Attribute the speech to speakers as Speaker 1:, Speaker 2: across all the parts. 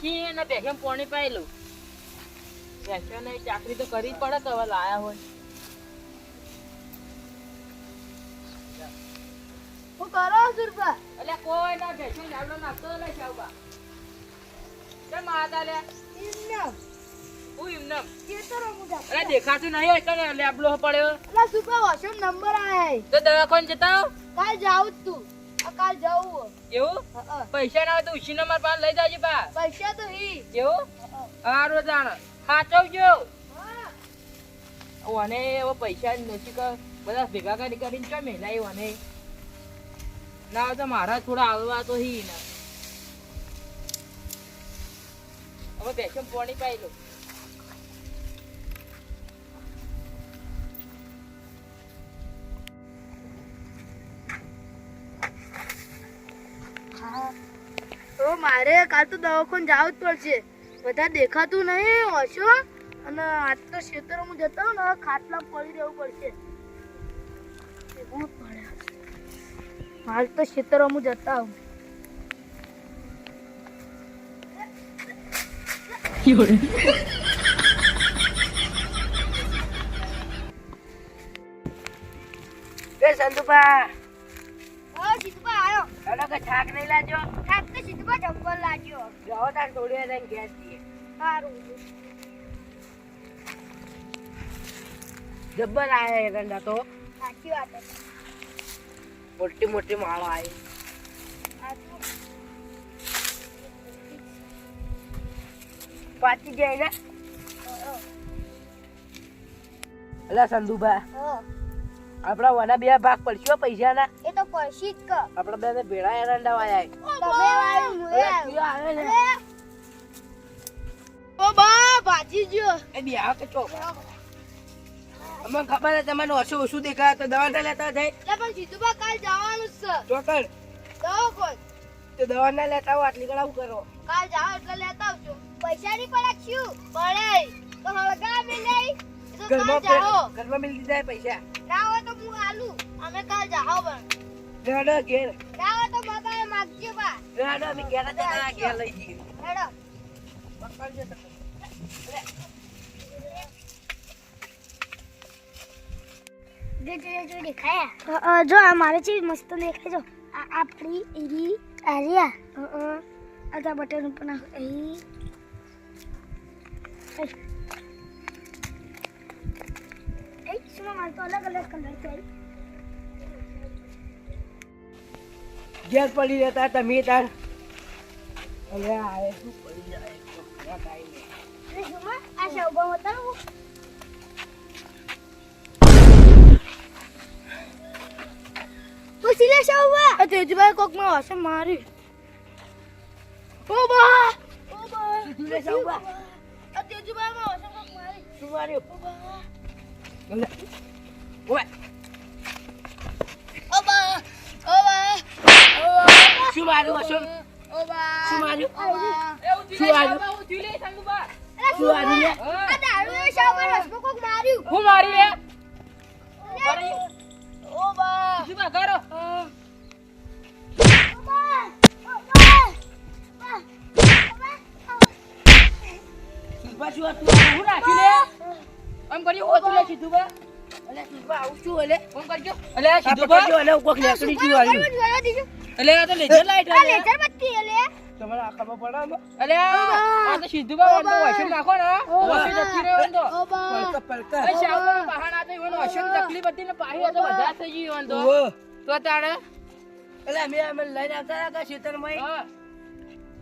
Speaker 1: છીએ ને બેસમ પાણી પાઈ લઉં. બેસ્યો ને ચાકરી તો કરવી જ પડે કે હવે લાયા હોય.
Speaker 2: હું કરો સુરપા
Speaker 1: એટલે કોઈ ના બેસ્યો લાવડો નાખતો લે શાવબા. કેમ આતા લે?
Speaker 2: ઇન્નમ
Speaker 1: હું એમને
Speaker 2: કેતરો મુજા
Speaker 1: અરે દેખાતું નહીં હોય કે લેબલો પડ્યો.
Speaker 2: અલા સુરપા વોશરૂમ નંબર આય
Speaker 1: તો દવાખાને જતા આવો.
Speaker 2: કાલ જાઉં જ તું આ કાલ જાઉં
Speaker 1: એવું પૈસા ના હોય તો ઉછીનો માર પાસે લઈ જાજે બા.
Speaker 2: પૈસા તો હી
Speaker 1: એવું હારું જાણ સાચવજો. ઓને એવો પૈસા નથી કે બધા ભેગા કરીને ચો મેલાય ઓને ના હોય તો મારા થોડા આવવા તો હી ના. હવે બેસમ પાણી પાઈ લો.
Speaker 2: તો મારે કાલ તો દવાખાને જાવું જ પડશે બધા દેખાતું નહીં હશો અને આજ તો ખેતરોમાં જતા હોય ને ખાટલા પડી રહેવું પડશે એવું પડે હાલ તો ખેતરોમાં જતા હું
Speaker 1: એ સંતુભા
Speaker 2: સીધુબા આવ્યો
Speaker 1: એનો કે થાક નહીં લાજો.
Speaker 2: થાક તો સીધુબા જંગલ લાગ્યો
Speaker 1: જાઓ તાર થોડી વાર ગેસ દઈએ.
Speaker 2: સારું
Speaker 1: જબ્બર આયા એરંડા તો
Speaker 2: સાચી વાત છે
Speaker 1: મોટી મોટી માળો આવી. પાછી જાય ને અલા સંધુભા આપડા વના બે ભાગ પડશે પૈસાના.
Speaker 2: એ તો પછી જ કર
Speaker 1: આપડા બે ભેળા એરંડા વાયા.
Speaker 2: તમે વાળું મુએ આવ્યો ઓ બા ભાજી જો
Speaker 1: એ બી આવ કે ચો અમને ખબર છે તમને ઓછું ઓછું દેખાય તો દવા ના લેતા થાય.
Speaker 2: એટલે પણ સીધુબા કાલ જવાનું જ છે
Speaker 1: ચોકડ
Speaker 2: દવા કોણ
Speaker 1: તો દવા ના લેતા આવો આટલી કડા કરો.
Speaker 2: કાલ જાવ એટલે લેતા આવજો પૈસા ની પડે શું પડે તો હળગા મે નહીં તો કાલ જાઓ
Speaker 1: ઘરમાં મિલ દીધા પૈસા
Speaker 2: ના હોય તો હું આલુ અમે કાલ જાઓ પણ
Speaker 1: રેડો ઘેર
Speaker 2: ના હોય તો મગાએ માગજો બા
Speaker 1: રેડો અમે ઘેર જતા ઘેર લઈ જઈએ.
Speaker 2: હેડો
Speaker 1: પકડજો તમે.
Speaker 2: જો દેખાયા જો આ મારે છે મસ્ત દેખાય જો આ આપણી એરી આરિયા આ તા બટન ઉપર નાખ અહીં એ સુનો માર તો અલગ અલગ કલર છે
Speaker 1: ઘેર પડી રહેતા તમે તાર અરે આ શું પડી જાય આ કાઈ નહીં.
Speaker 2: એ સુમા આ શોભા બતાવું સિલે શોભા આ તેજભાઈ કોક માં હશે મારી ઓ બા
Speaker 1: સિલે શોભા
Speaker 2: આ તેજભાઈ માં હશે કોક મારી
Speaker 1: શું માર્યું?
Speaker 2: ઓ બા
Speaker 1: ઓય
Speaker 2: ઓ બા ઓ બા
Speaker 1: શું માર્યું અશોક?
Speaker 2: ઓ બા
Speaker 1: શું માર્યું?
Speaker 2: એવું
Speaker 1: શું માર્યું? શું માર્યું લે?
Speaker 2: આ દારૂ એ શોભા રસકો કોક માર્યું
Speaker 1: હું મારી લે
Speaker 2: ઓ બા
Speaker 1: શું કરો? શું હતું? હું રાખી લે આમ કરી ઓછું લે સીધું બા. અલે સીધું આવું શું અલે ફોન કરજો. અલે સીધું બા અલે કોક લેકડી શું આવ્યું? અલે આ તો લેજર લાઈટ
Speaker 2: આ લેઝર બત્તી અલે
Speaker 1: તમારે આ ખબર પડે ને? અલે આ તો સીધું બા વંદો વોશિંગ નાખો ને વોશિંગ જતી રહ્યો વંદો.
Speaker 2: ઓ બા
Speaker 1: પલકા એ શાવનો બહાના તો ઈવન વોશિંગ તકલીફ હતી ને પાહી આ તો વધારે થઈ ગઈ વંદો. તો તાણે
Speaker 3: એટલે અમે લઈને આવતા હતા ખેતરમાં
Speaker 1: હા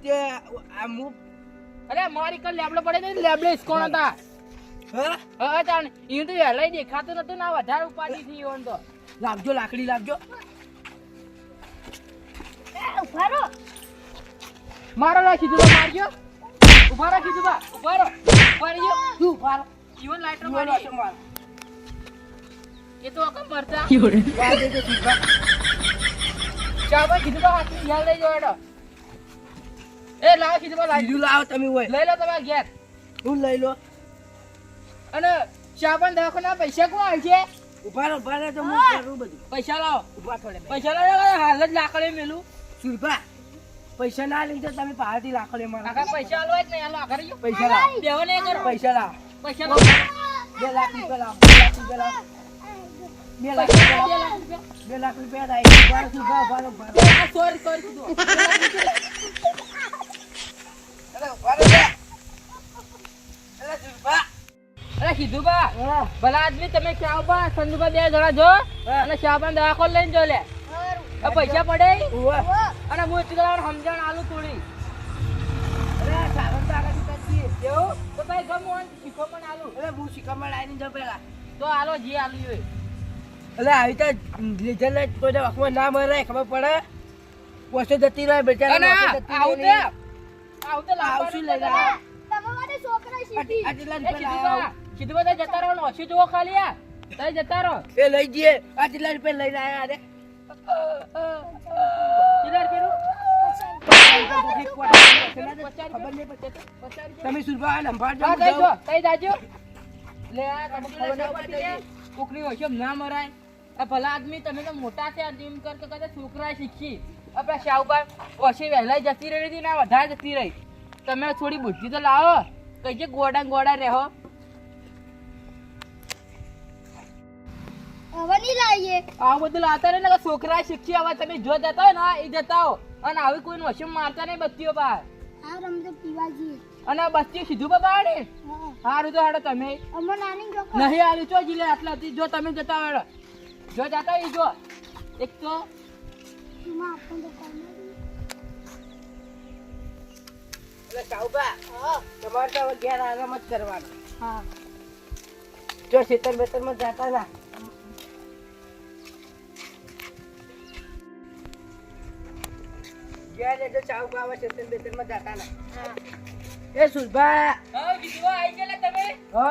Speaker 3: તે આ મુ
Speaker 1: અરે મારી કલ લેબડો પડે ને લેબડે કોણ હતા?
Speaker 3: હા
Speaker 1: હા તાણ ઈ તો હેલાઈ દેખાતું નતું ના વધારે ઉપાડી થી ઈવન તો.
Speaker 3: લાવજો લાકડી લાવજો.
Speaker 2: ઉભારો
Speaker 1: મારો રાખી દીધો મારજો. ઉભા રાખી દીધો ઉભા રહો. ઉભા રહીજો.
Speaker 3: તું ઉભા રહો.
Speaker 1: ઈવન લાઈટર
Speaker 3: જીવન
Speaker 1: મારી.
Speaker 3: વાસણ વાળો.
Speaker 1: એ તો અકમ મરતા.
Speaker 3: વાળ દેજો સીધા.
Speaker 1: ચાબા કીધું તો હાથની યાદ લઈ જવાડો. એ લાવ કીધું તો લાવી
Speaker 3: બીજું લાવો તમે હોય
Speaker 1: લઈ લો તમારા ઘેર.
Speaker 3: હું લઈ લો.
Speaker 1: અને ચાબા દવાખાના પૈસા કોણ આવશે?
Speaker 3: ઉભા રહો તો હું કરું બધું.
Speaker 1: પૈસા લાવો.
Speaker 3: ઉભા થોડે
Speaker 1: પૈસા લાવો હાલ જ લાકડે મેલું.
Speaker 3: સુરભા પૈસા ના લઈ જાઓ તમે પહાડથી લાખો લે મારા
Speaker 1: કાકા પૈસા આલો જ નહીં આલો આગળ જો
Speaker 3: પૈસા લાવ
Speaker 1: બેહો ને કરો
Speaker 3: પૈસા લાવ
Speaker 1: પૈસા લો
Speaker 3: 2 લાખ રૂપિયા લાવ 2 લાખ રૂપિયા લાવ 2 લાખ રૂપિયા લાવ 2 લાખ રૂપિયા લાવ બાર સુભા બાર બાર
Speaker 1: સોરી કીધું
Speaker 3: અરે બાર અરે સુભા
Speaker 1: અરે કીધું બા ભલા આદમી તમે ચાવ બા સંજુબા 2 જણા જો અને ચાવબા દવાખોલ લઈને જો લે આ પૈસા પડે
Speaker 3: ઓવા
Speaker 1: અને હું એટલી જણા સમજણ આલુ થોડી
Speaker 3: અરે સાવન તો આગળ કરતી
Speaker 1: એવું તો ભાઈ ગમ હું શીખો પણ આલુ
Speaker 3: અરે હું શિકામણ આવીને જાઉં પેલા
Speaker 1: તો આલો જે આલુ હોય
Speaker 3: એટલે આવી તો લીધેલ કોઈ આંખમાં ના મરે ખબર પડે પોસ્ટે જતી રહે બેચારા
Speaker 1: અને આવતે
Speaker 3: આવશું લઈ રહ્યા
Speaker 2: તમારે છોકરા શીખી
Speaker 3: આટલા રૂપિયા લાવ્યા
Speaker 1: કીધું બધા જતા રહો ને ઓછી જુઓ ખાલી આ તઈ જતા રહો
Speaker 3: એ લઈ જઈએ આટલા રૂપિયા લઈને આવ્યા અરે
Speaker 1: કિલર કરું
Speaker 3: ખબર નહીં પડતી તમે સુરભા નંબર
Speaker 1: હા તઈ જો
Speaker 3: જાઓ
Speaker 1: તઈ જાજો લે આ કબૂતર કોકની ઓછો ના મરાય આ ભલા આદમી તમે તો મોટા છે જીમ કર કે કદાચ છોકરા શીખી આપણે શાહુબાર ઓછી વહેલા જતી રહી હતી ના વધારે જતી રહી તમે થોડી બુદ્ધિ તો લાવો કઈ જે ગોડા રહો
Speaker 2: હવે નહીં લાવીએ
Speaker 1: આ બધું લાવતા રહે ને છોકરા શીખી હવે તમે જો જતા હોય ને એ જતા હો અને આવી કોઈ નોશમ મારતા નહીં બત્તીઓ બહાર
Speaker 2: આ રમતો પીવા જઈએ
Speaker 1: અને બત્તીઓ સીધું બહાર સારું તો હાડો તમે
Speaker 2: અમર નાની જોકો
Speaker 1: નહીં આલી ચો જીલે આટલાથી જો તમે જતા હોય જો જતા હોય જો એક તો
Speaker 2: માં આપણ તો કામ
Speaker 3: એટલે સાઉબા તમારે તો હવે ઘેર આરામ જ કરવાનો
Speaker 2: હા
Speaker 3: જો ખેતરમાં જતા ના ઘેર એટલે સાઉબા આવે ખેતરમાં જતા ના એ સુરભા
Speaker 1: હા બીજું આવી ગયેલા તમે
Speaker 3: હો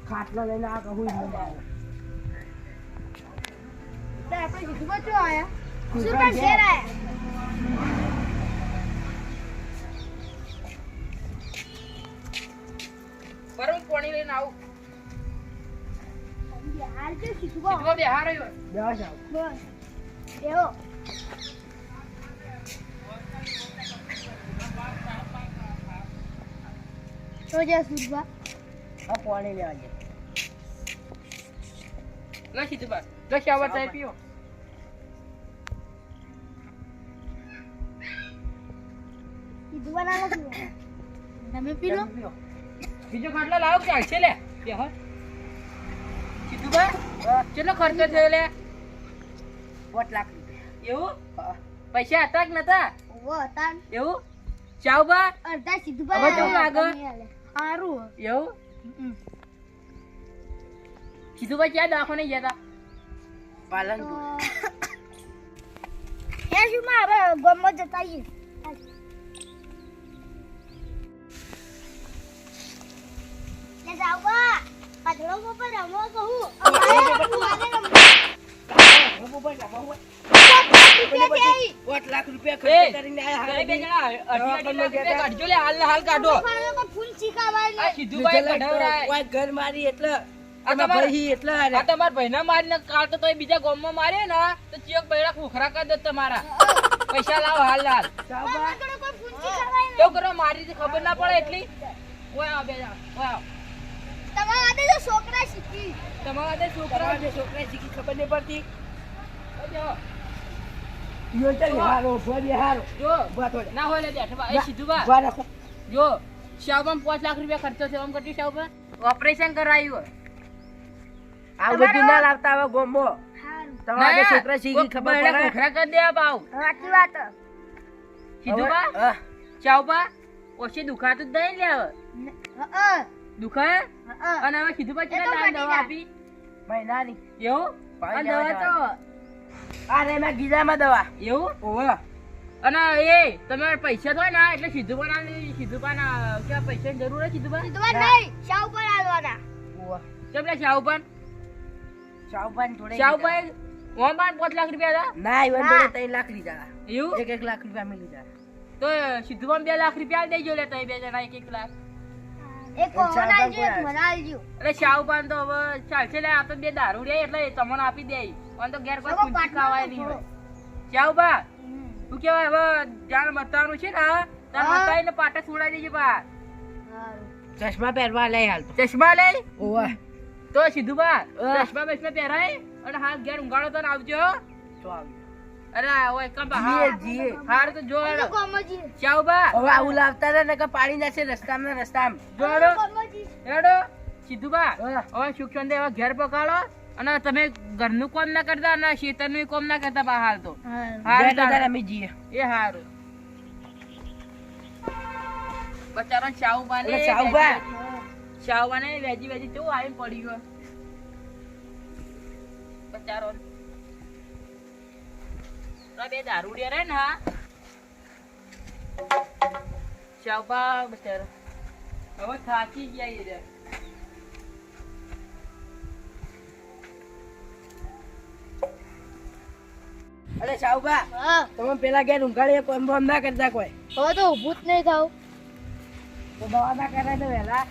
Speaker 3: ખાટલો લઈને આ કહું
Speaker 2: આપણે જીજુબા ચો આયા સુરબા ઘેર આયા
Speaker 1: પરમ પાણી લઈને આવું
Speaker 2: હાલ કે જીજુબા
Speaker 1: સીધો બેહાર રહ્યો
Speaker 3: બેવા જાવ
Speaker 2: બસ એવો તો જા સુરબા
Speaker 3: આ પાણી લેવા જાય
Speaker 1: ના સીધું બા જો શાવર ચાય પીઓ
Speaker 2: જીજુબા ના લખી તમે પી લો
Speaker 1: બીજો ખાટલો લાવો કે ચાલશે લે બેહો સીધું બા કેટલો ખર્ચો થયો લે
Speaker 3: 5 લાખ રૂપિયા
Speaker 1: એવું
Speaker 3: હા.
Speaker 1: પૈસા હતા કે નતા
Speaker 2: ઓ તાન
Speaker 1: એવું શાવબા
Speaker 2: અડધા જીજુબા
Speaker 1: હવે કેવું લાગે?
Speaker 2: સારું
Speaker 1: એવું સીધું બા ક્યાં દવાખાને ગયા હતા
Speaker 3: પાલનપુર
Speaker 2: એ શું મારે ગમત જતા આવીએ લે જાવ બા પાછળો ઉપર રમો કહું
Speaker 3: હું બોલ ના હું
Speaker 2: રૂપિયા
Speaker 3: 5 લાખ રૂપિયા
Speaker 1: એ,
Speaker 3: ખર્ચ કરીને આયા
Speaker 1: તમે બે જણા
Speaker 3: દવાખાને
Speaker 1: અઢી લાખ
Speaker 3: ગયા
Speaker 1: રૂપિયા
Speaker 3: હતા.
Speaker 1: કાઢજો લે હાલ ને હાલ કાઢો
Speaker 2: ફૂલ શીખાવાય
Speaker 1: આ સીધું ભાઈ કઢાવરાય
Speaker 3: કોઈ ઘર મારી એટલે
Speaker 1: આ
Speaker 3: તમારા
Speaker 1: તમારા-
Speaker 3: ભાઈ એટલે
Speaker 1: આ તમારા ભાઈના મારીને કાલ તો તોય બીજા ગામમાં મારે ને તો ચિયોક બૈરા ખોખરા કરી દે તમારા પૈસા લાવો હાલ ને હાલ
Speaker 3: સાઉબા
Speaker 2: કોઈ ફૂલ શીખાવાય
Speaker 1: તો કરો મારી થી ખબર ના પડે એટલી ઓય આવ બે જણા ઓય આવ
Speaker 2: તમારા હાથે તો છોકરા શીખી
Speaker 1: તમારા તે છોકરા
Speaker 3: તમારા જે છોકરા શીખી ખબર નહીં પડતી
Speaker 1: જો
Speaker 3: યો ચાલ હારો ભરી હારો
Speaker 1: જો
Speaker 3: ઉભા થોડે
Speaker 1: ના હોય લે બેઠ બા એ સીધું બા
Speaker 3: ઉભા રાખો
Speaker 1: જો શાવમાં 5 લાખ રૂપિયા ખર્ચો થયો આમ કરતી શાવમાં ઓપરેશન કરાયું
Speaker 3: આ બધું ના લાવતા હવે ગોમો
Speaker 2: હારું
Speaker 3: તમારા જે છોકરા શીખી ખબર પડે
Speaker 1: ખોખરા કરી દે બાવ
Speaker 2: સાચી વાત
Speaker 1: સીધું બા
Speaker 3: હા.
Speaker 1: શાવબા ઓછી દુખાતું જ નહીં લે હવે દુખાય અને હવે સીધું બા કેટલા ટાઈમ દવા આપી
Speaker 3: મહિનાની
Speaker 1: એવું
Speaker 3: ભાઈ
Speaker 1: અને દવા તો
Speaker 3: આ રે મેં ગીજામાં દવા
Speaker 1: એવું
Speaker 3: ઓવા
Speaker 1: અને એ તમારે પૈસા થાય ને એટલે સીધું બનાવી સીધું પાના ક્યાં પૈસાની જરૂર હોય સીધું બા
Speaker 2: તમારે નહીં શાવ પર આલવાના
Speaker 3: ઓવા
Speaker 1: કેમ લે શાહુબાન
Speaker 3: શાહુબાન જોડે
Speaker 1: શાહુભાઈ ઓમ બાન 5 લાખ રૂપિયા હતા
Speaker 3: ના ઈવન જોડે 3 લાખ લીધા
Speaker 1: એવું
Speaker 3: 1 લાખ રૂપિયા મેં લીધા
Speaker 1: તો સીધું 2 લાખ રૂપિયા દેજો લે તઈ બે જણા 1 લાખ
Speaker 2: એક કોણ આલજો એક મને આલજો
Speaker 1: એટલે શાહુબાન તો હવે ચાલશે લે આ તો બે દારૂ રે એટલે તમને આપી દે અને તો ઘેર કોઈ
Speaker 2: સગો
Speaker 1: પૂંછી
Speaker 2: પાટલો
Speaker 1: ખાવાય નહીં હોય ક્યાં બા શું કહેવાય હવે જાણ બતાવવાનું છે ને તાર
Speaker 2: હા.
Speaker 1: બતાવીને પાટા છોડાઈ દેજે બા
Speaker 2: સારું.
Speaker 3: ચશ્મા પહેરવા લઈ હાલ તો
Speaker 1: ચશ્મા લઈ
Speaker 3: ઓવા
Speaker 1: તો સીધું બા
Speaker 3: હા.
Speaker 1: ચશ્મા બસમાં પહેરાય અને હાથ ઘેર ઊંઘાડો તો ને આવજો
Speaker 3: તો આવ્યો
Speaker 1: અરે ઓય કમ બા
Speaker 3: જીએ, જીએ.
Speaker 1: હાર તો જો
Speaker 2: હલો, કોમજી.
Speaker 1: ક્યાં બા
Speaker 3: હવે આવું લાવતા ને નકર પાડી નાખશે રસ્તામાં ને રસ્તામાં
Speaker 1: જો હેડો
Speaker 2: કોમજી.
Speaker 1: હેડો સીધું બા
Speaker 3: હા.
Speaker 1: હવે સુખ શાંતિ હવે ઘેર પકાડો અને તમે ઘરનું કામ ના કરતા અને ખેતરનું કામ ના કરતા બા હાલ તો
Speaker 2: સારું.
Speaker 1: હારું
Speaker 3: જય દાદા
Speaker 1: તારે.
Speaker 3: રમી જઈએ
Speaker 1: એ હારું બચારો શાહુબાને
Speaker 3: એટલે શાહુબા.
Speaker 1: શાહુબાને વેજી વેજી કેવું આવીને પડી ગયો બચારો આ બે દારૂડિયા રે ને હા શાહુબા બચારો હવે થાકી ગયા એ રે
Speaker 3: અરે સાહુબા
Speaker 2: હા
Speaker 3: તમે પેલા ઘેર ઊંઘાડીએ કોમ બોમ ના કરતા કોઈ
Speaker 2: હવે તો ઊભું જ નહીં થાવ
Speaker 3: તો દવા ના કરાય તો વહેલા